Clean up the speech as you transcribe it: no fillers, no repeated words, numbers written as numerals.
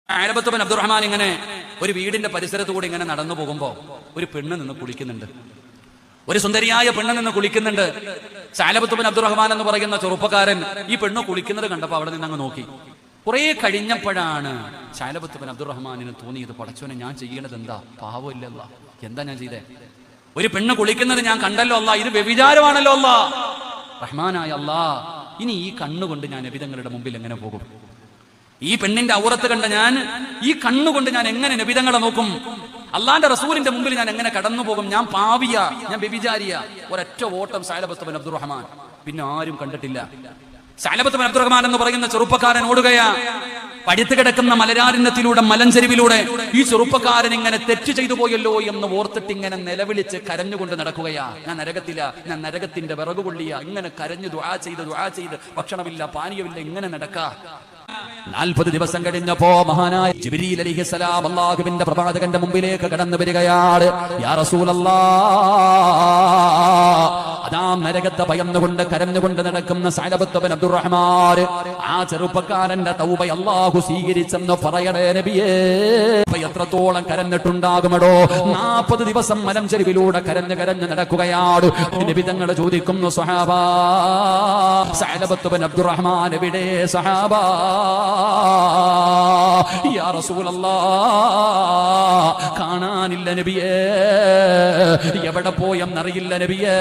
സഅലബത്ത് bin Abdulrahman ഇങ്ങനെ ഒരു വീടിന്റെ പരിസരത്ത് കൂടി ഇങ്ങനെ നടന്നു പോകുമ്പോ ഒരു പെണ്ണ് നിന്ന് കുളിക്കുന്നുണ്ട്. ഒരു സുന്ദരിയായ പെണ്ണ് നിന്ന് കുളിക്കുന്നുണ്ട്. സഅലബത്ത് ബിൻ അബ്ദുറഹ്മാൻ എന്ന് പറയുന്ന ചെറുപ്പക്കാരൻ ഈ പെണ്ണ് കുളിക്കുന്നത് കണ്ടപ്പോ അവിടെ നിന്ന് അങ്ങ് നോക്കി. കുറെ കഴിഞ്ഞപ്പോഴാണ് സഅലബത്ത് ബിൻ അബ്ദുറഹ്മാനിന് തോന്നിയത്, പടച്ചോനെ ഞാൻ ചെയ്യണത് എന്താ, പാവമില്ലല്ല, എന്താ ഞാൻ ചെയ്തേ? ഒരു പെണ്ണ് കുളിക്കുന്നത് ഞാൻ കണ്ടല്ലോ അല്ലാ, ഇത് വ്യഭിചാരമാണല്ലോ അല്ലാ. റഹ്മാനായ അല്ലാ, ഇനി ഈ കണ്ണുകൊണ്ട് ഞാൻ നബിതങ്ങളുടെ മുമ്പിൽ എങ്ങനെ പോകും? ഈ പെണ്ണിന്റെ ഔറത്ത് കണ്ട ഞാൻ ഈ കണ്ണുകൊണ്ട് ഞാൻ എങ്ങനെ നബിതങ്ങളെ നോക്കും? അള്ളാന്റെ റസൂലിന്റെ മുമ്പിൽ ഞാൻ എങ്ങനെ കടന്നു പോകും? ഞാൻ പാവിയ, ഞാൻ വ്യഭിചാരിയ. ഒരൊറ്റ ഓട്ടം സഅലബത്ത് ബിൻ അബ്ദുറഹ്മാൻ. പിന്നെ ആരും കണ്ടിട്ടില്ല. സഅലബത്ത് ബിൻ അബ്ദുറഹ്മാൻ എന്ന് പറയുന്ന ചെറുപ്പക്കാരൻ ഓടുകയാ. പഴുത്ത് കിടക്കുന്ന മലരാരണ്യത്തിലൂടെ, മലഞ്ചെരുവിലൂടെ ഈ ചെറുപ്പക്കാരൻ ഇങ്ങനെ തെറ്റ് ചെയ്തു പോയല്ലോ എന്ന് ഓർത്തിട്ട് ഇങ്ങനെ നിലവിളിച്ച് കരഞ്ഞുകൊണ്ട് നടക്കുകയാ. ഞാൻ നരകത്തില, ഞാൻ നരകത്തിന്റെ വിറകുകൊള്ളിയ. ഇങ്ങനെ കരഞ്ഞു ദുആ ചെയ്ത് ഭക്ഷണമില്ല, പാനീയമില്ല, ഇങ്ങനെ നടക്കാ. 40 ദിവസം കഴിഞ്ഞപ്പോ മഹാനായ ജിബ്രീൽ അലൈഹിസ്സലാം അല്ലാഹുവിന്റെ പ്രവാചകന്റെ മുമ്പിലേക്ക് കടന്നു വരികയാണ്. യാ റസൂലല്ലാഹ്, അതാ നരകത്തെ ഭയന്നുകൊണ്ട് കരഞ്ഞുകൊണ്ട് നടക്കുന്ന സഅലബത്ത് ബിൻ അബ്ദുറഹ്മാൻ, ആ ചെറുപ്പക്കാരന്റെ തൗബ അല്ലാഹു സ്വീകരിച്ചെന്ന് പറയണേ നബിയേ. എത്രത്തോളം കരഞ്ഞിട്ടുണ്ടാകുമടോ? 40 ദിവസം മലഞ്ചെരുവിലൂടെ കരഞ്ഞു നടക്കുകയാണ്. നബി തങ്ങൾ ചോദിക്കുന്നു, സ്വഹാബാ, സഅലബത്ത് ബിൻ അബ്ദുറഹ്മാൻ എവിടെ? സ്വഹാബാ, യാ റസൂലല്ലാഹ്, കാണാനില്ല നബിയേ, എവിടെ പോയെന്നറിയില്ല നബിയേ.